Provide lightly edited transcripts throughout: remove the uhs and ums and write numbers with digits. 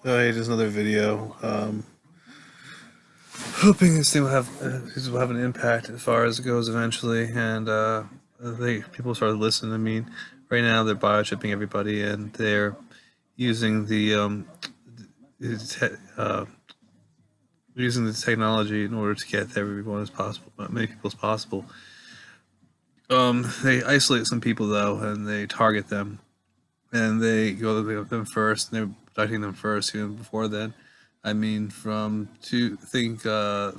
Hey, just another video. Hoping this will have an impact as far as it goes eventually, and I think people start listening. I mean, right now they're biochipping everybody, and they're using the using the technology in order to get to everyone as possible, as many people as possible. They isolate some people though, and they target them, and they go to them first, and they're protecting them first. Even before then, I mean, from to think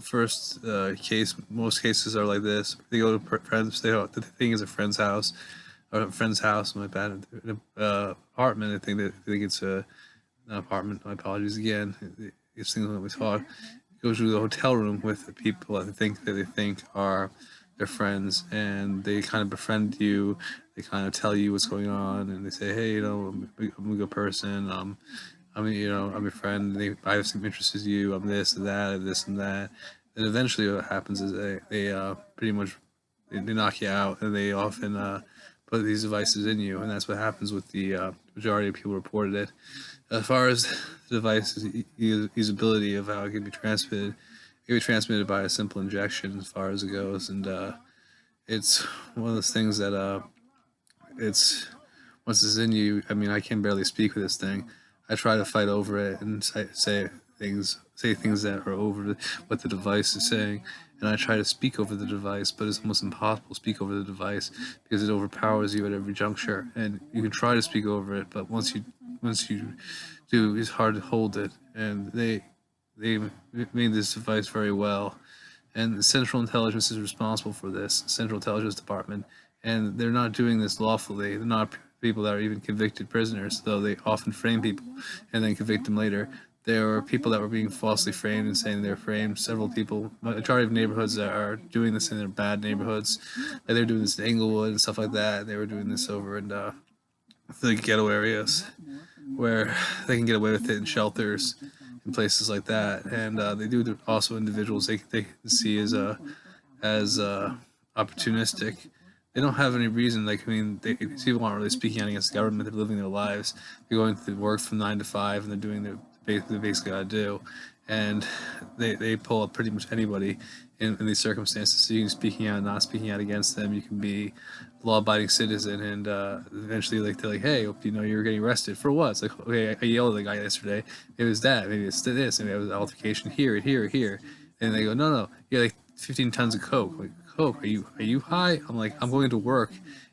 first case, most cases are like this. They go to friends. The thing is a friend's house, or a friend's house. My bad. Apartment. I think it's a not apartment. My apologies again. These things that we taught. Go to the hotel room with the people that they think are their friends, and they kind of befriend you. They kind of tell you what's going on, and they say, "Hey, I'm a good person. I'm your friend. I have some interests as you. I'm this and that, and this and that." And eventually, what happens is they pretty much they knock you out, and they often put these devices in you, and that's what happens with the majority of people reported it. As far as the device's usability of how it can be transmitted, it can be transmitted by a simple injection as far as it goes, and it's one of those things that it's once it's in you. I mean, I can barely speak with this thing. I try to fight over it and say things that are what the device is saying, and I try to speak over the device, but it's almost impossible to speak over the device because it overpowers you at every juncture. And you can try to speak over it, but once you do, it's hard to hold it. And they made this device very well, and the Central Intelligence is responsible for this, Central Intelligence Department, and they're not doing this lawfully. They're not people that are even convicted prisoners, though they often frame people and then convict them later. There were people that were being falsely framed and saying they're framed. Several people, majority of neighborhoods that are doing this in their bad neighborhoods, like they're doing this in Englewood and stuff like that. They were doing this over in the ghetto areas where they can get away with it in shelters and places like that. And they do also individuals they see as opportunistic. They don't have any reason. Like I mean, these people aren't really speaking out against the government. They're living their lives. They're going to work from 9 to 5, and they're doing their they basically got to do. And they pull up pretty much anybody in these circumstances. So you can be speaking out, not speaking out against them. You can be a law-abiding citizen, and eventually, like they're like, "Hey, you're getting arrested for what?" It's like, "Okay, I yelled at the guy yesterday. It was that. Maybe it's this. Maybe it was an altercation here, here, here." And they go, "No, no, yeah, like 15 tons of coke. Like, coke? Are you high?" I'm like, "I'm going to work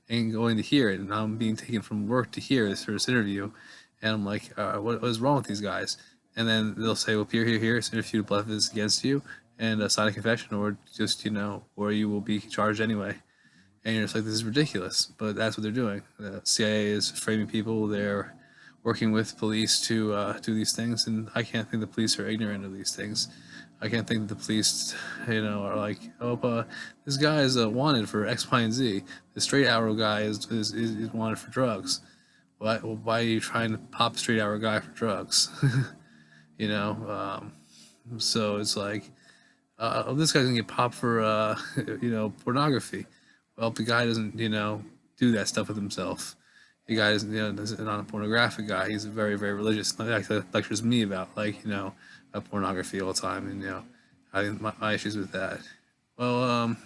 and going to hear it, and I'm being taken from work to here for this interview." And I'm like, what is wrong with these guys? And then they'll say, well, here, it's interfered with evidence against you, and sign a confession, or just, or you will be charged anyway. And you're just like, this is ridiculous. But that's what they're doing. The CIA is framing people. They're working with police to do these things, and I can't think the police are ignorant of these things. I can't think that the police, are like, oh, this guy is wanted for X, Y, and Z. The straight arrow guy is wanted for drugs. Why are you trying to pop a straight arrow guy for drugs? you know, so it's like, this guy's gonna get popped for, pornography. Well, if the guy doesn't, do that stuff with himself, the guy isn't, not a pornographic guy. He's very, very religious. Like lectures me about, like, pornography all the time, and I think my issues with that. Well,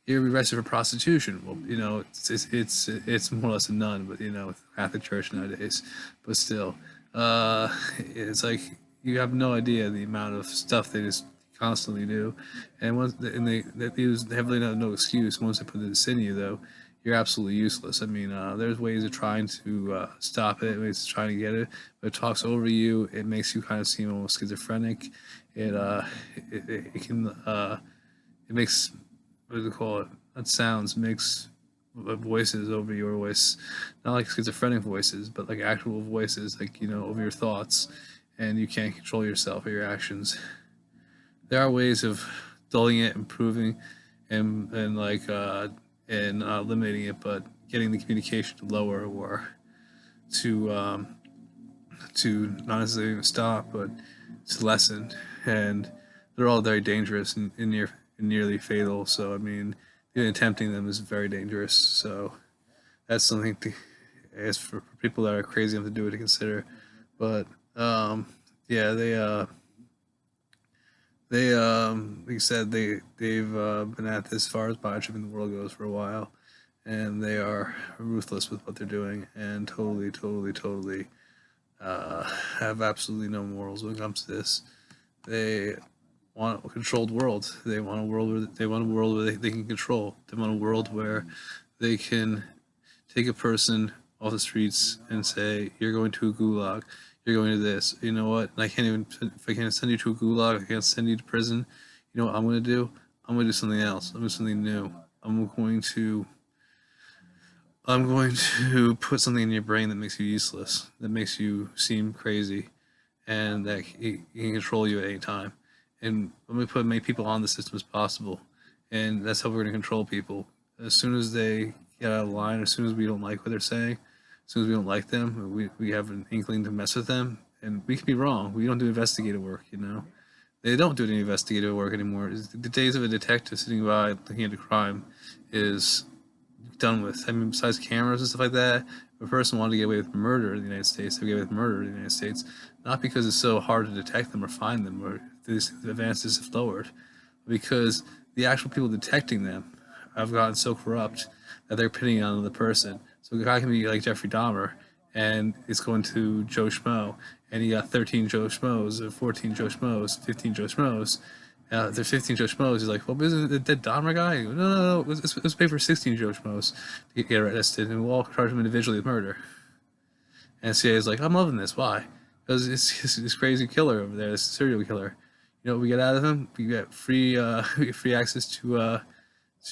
you're arrested for prostitution. Well, it's more or less a nun, but with Catholic Church nowadays, but still, it's like you have no idea the amount of stuff they just constantly do, and they use heavily no excuse. Once they put this in you, though, you're absolutely useless. I mean, there's ways of trying to stop it, ways of trying to get it, but it talks over you. It makes you kind of seem almost schizophrenic. It it can it makes what do they call it? That sounds makes voices over your voice, not like schizophrenic voices, but like actual voices, like over your thoughts, and you can't control yourself or your actions. There are ways of dulling it, improving, and like and eliminating it, but getting the communication to lower or to not necessarily even stop, but to lessen, and they're all very dangerous and nearly fatal. So I mean, even attempting them is very dangerous. So that's something to, I guess, for people that are crazy enough to do it to consider. But yeah, like you said, they've been at this, as far as biochip in the world goes, for a while, and they are ruthless with what they're doing, and totally have absolutely no morals when it comes to this. They want a controlled world. They want a world where they can control. They want a world where they can take a person off the streets and say, "You're going to a gulag. You're going to this. You know what? And I can't even, if I can't send you to a gulag, I can't send you to prison. You know what I'm going to do? I'm going to do something else. I'm going to do something new. I'm going to I'm going to put something in your brain that makes you useless, that makes you seem crazy, and that he can control you at any time. And let me put many people on the system as possible, and that's how we're going to control people. As soon as they get out of line, as soon as we don't like what they're saying, as soon as we don't like them, we have an inkling to mess with them, and we can be wrong. We don't do investigative work, you know. They don't do any investigative work anymore. The days of a detective sitting by looking at a crime is done with. I mean, besides cameras and stuff like that, if a person wanted to get away with murder in the United States, they would get away with murder in the United States, not because it's so hard to detect them or find them or these advances have lowered, because the actual people detecting them have gotten so corrupt that they're pinning it on the person. So a guy can be like Jeffrey Dahmer, and it's going to Joe Schmo, and he got 13 Joe Schmoes, or 14 Joe Schmoes, 15 Joe Schmoes. There's 15 Joe Schmoes. He's like, well, isn't it the dead Dahmer guy? No. Let's pay for 16 Joe Schmoes to get arrested, and we'll all charge him individually with murder. And CIA is like, I'm loving this. Why? Because it's this crazy killer over there, this serial killer. You know what we get out of him? We get free we get free access to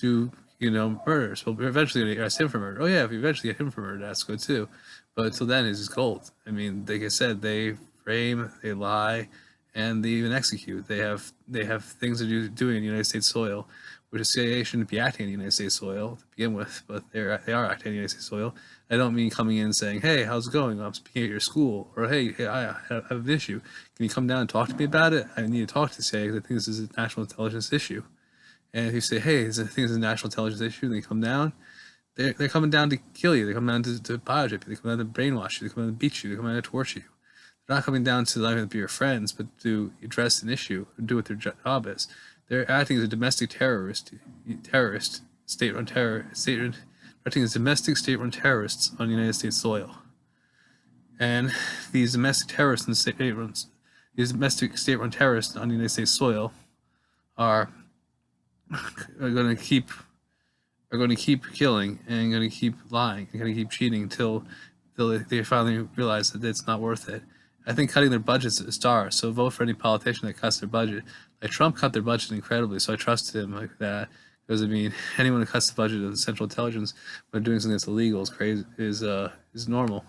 murders. Well, we're eventually going to arrest him for murder. Oh yeah, if we eventually get him for murder, that's good too. But until then, it's just gold. I mean, like I said, they frame, they lie, and they even execute. They have things to do doing in United States soil, which the CIA shouldn't be acting in United States soil to begin with, but they are acting in United States soil. I don't mean coming in and saying, "Hey, how's it going? I'm speaking at your school," or "Hey, I have an issue. Can you come down and talk to me about it? I need to talk to the CIA because I think this is a national intelligence issue." And if you say, "Hey, I think this is a national intelligence issue," and they come down, they're coming down to kill you. They come down to biochip you. They come down to brainwash you. They come down to beat you. They come down to torture you. They're not coming down to not even be your friends, but to address an issue and do what their job is. They're acting as a domestic terrorist, state-run terror, acting as domestic state-run terrorists on United States soil. And these domestic terrorists and these domestic state-run terrorists on United States soil are going to keep killing and going to keep lying and going to keep cheating until they finally realize that it's not worth it. I think cutting their budgets is a star. So vote for any politician that cuts their budget. Like Trump cut their budget incredibly, so I trust him like that. Because I mean, anyone who cuts the budget of the Central Intelligence when doing something that's illegal is crazy, is normal.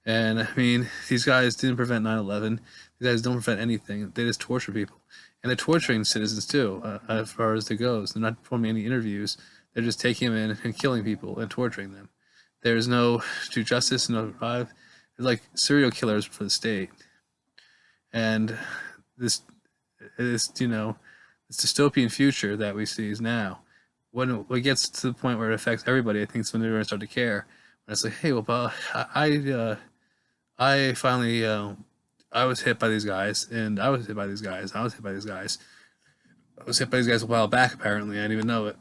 And I mean, these guys didn't prevent 9/11. These guys don't prevent anything. They just torture people, and they're torturing citizens too. As far as it goes, they're not performing any interviews. They're just taking them in and killing people and torturing them. There's no true justice, no revive. They're like serial killers for the state. And this this dystopian future that we see is now. When it gets to the point where it affects everybody, I think it's when they're going to start to care. When it's like, hey, well, I finally I was hit by these guys, and I was hit by these guys. I was hit by these guys. I was hit by these guys a while back. Apparently, I didn't even know it.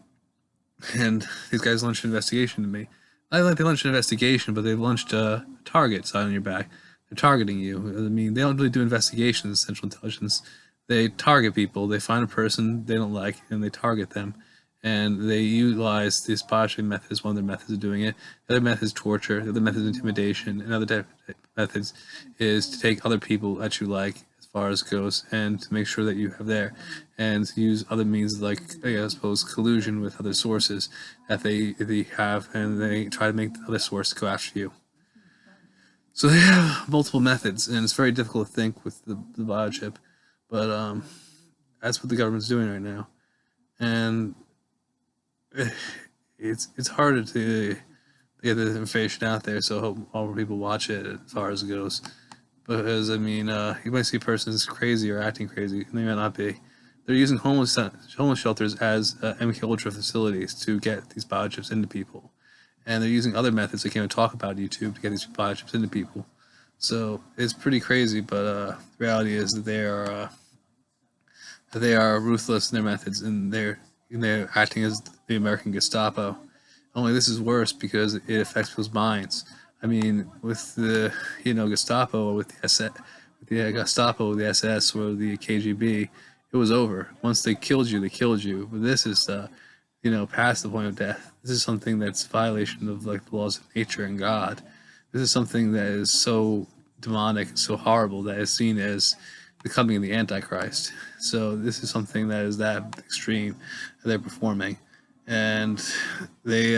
And these guys launched an investigation to me. I like they launched an investigation, but they launched a target sign on your back. They're targeting you. I mean, they don't really do investigations. Central Intelligence. They target people. They find a person they don't like, and they target them. And they utilize this botching method as one of their methods of doing it. The other method is torture. The other method is intimidation. Another type of methods is to take other people that you like, as far as goes, and to make sure that you have there, and use other means like, I suppose, collusion with other sources that they have, and they try to make the other source go after you. So they have multiple methods, and it's very difficult to think with the biochip, but that's what the government's doing right now, and it's harder to get the information out there, so I hope more people watch it as far as it goes. Because I mean, you might see a person who's crazy or acting crazy, and they might not be. They're using homeless shelters as MK Ultra facilities to get these biochips into people, and they're using other methods they can't even talk about on YouTube to get these biochips into people. So it's pretty crazy, but the reality is that they are ruthless in their methods, and they're acting as the American Gestapo. Only this is worse because it affects people's minds. I mean, with the Gestapo, or with the Gestapo, the SS, or the KGB, it was over. Once they killed you, they killed you. But this is past the point of death. This is something that's violation of like the laws of nature and God. This is something that is so demonic, so horrible that is seen as becoming the Antichrist. So this is something that is that extreme that they're performing, and they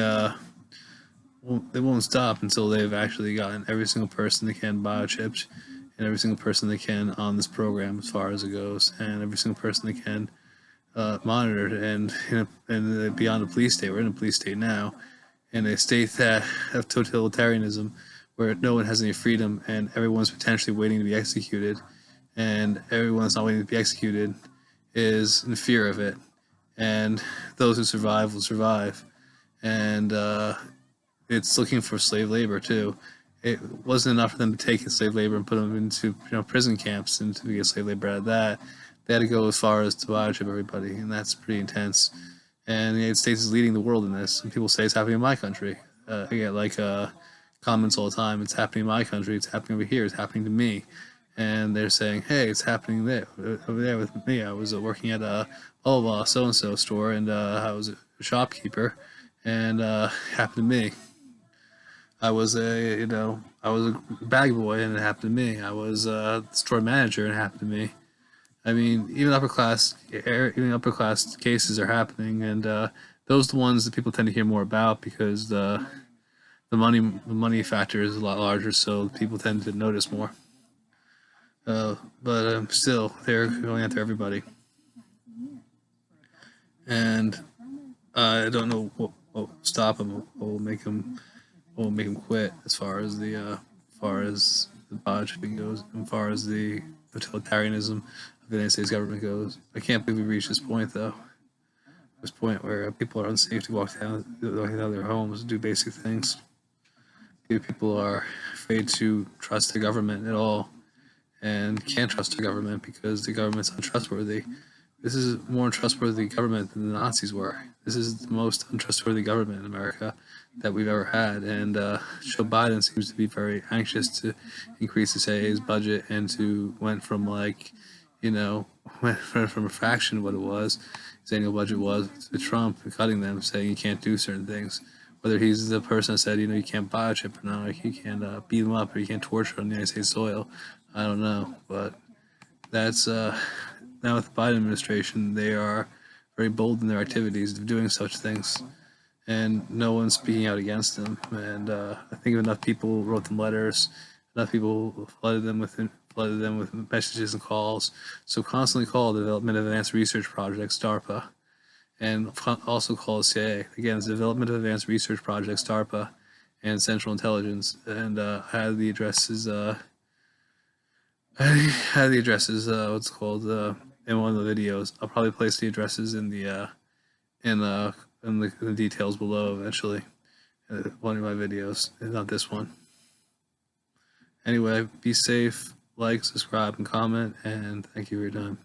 they won't stop until they've actually gotten every single person they can biochipped, and every single person they can on this program as far as it goes, and every single person they can monitored, and beyond a police state. We're in a police state now, in a state that of totalitarianism, where no one has any freedom and everyone's potentially waiting to be executed, and everyone that's not waiting to be executed is in fear of it, and those who survive will survive, and it's looking for slave labor too. It wasn't enough for them to take slave labor and put them into prison camps and to get slave labor out of that. They had to go as far as to biochip everybody, and that's pretty intense. And the United States is leading the world in this. And people say it's happening in my country. I get comments all the time. It's happening in my country. It's happening over here. It's happening to me. And they're saying, hey, it's happening there, over there with me. I was working at a so-and-so store, and I was a shopkeeper, and it happened to me. I was I was a bag boy, and it happened to me. I was a store manager, and it happened to me. I mean, even upper class cases are happening, and those are the ones that people tend to hear more about because the money factor is a lot larger, so people tend to notice more. But still, they're going after everybody, and I don't know what will stop them. What will make them quit as far as the budgeting goes, as far as the totalitarianism of the United States government goes. I can't believe we reached this point, though. This point where people are unsafe to walk out of their homes and do basic things. People are afraid to trust the government at all, and can't trust the government because the government's untrustworthy. This is more untrustworthy government than the Nazis were. This is the most untrustworthy government in America that we've ever had, and Joe Biden seems to be very anxious to increase his AA's budget, and went from went from a fraction of what it was, his annual budget was, to Trump cutting them, saying you can't do certain things. Whether he's the person that said you can't biochip or not, like you can't beat them up or you can't torture on the United States soil, I don't know, but that's now with the Biden administration, they are very bold in their activities of doing such things, and no one's speaking out against them. And I think enough people wrote them letters, enough people flooded them with messages and calls. So constantly call the Development of Advanced Research Projects (DARPA), and also call the CIA. Again, it's the Development of Advanced Research Projects (DARPA) and Central Intelligence. And I had the addresses. What's it called, in one of the videos. I'll probably place the addresses in the details below eventually. One of my videos, not this one. Anyway, be safe, like, subscribe, and comment, and thank you for your time.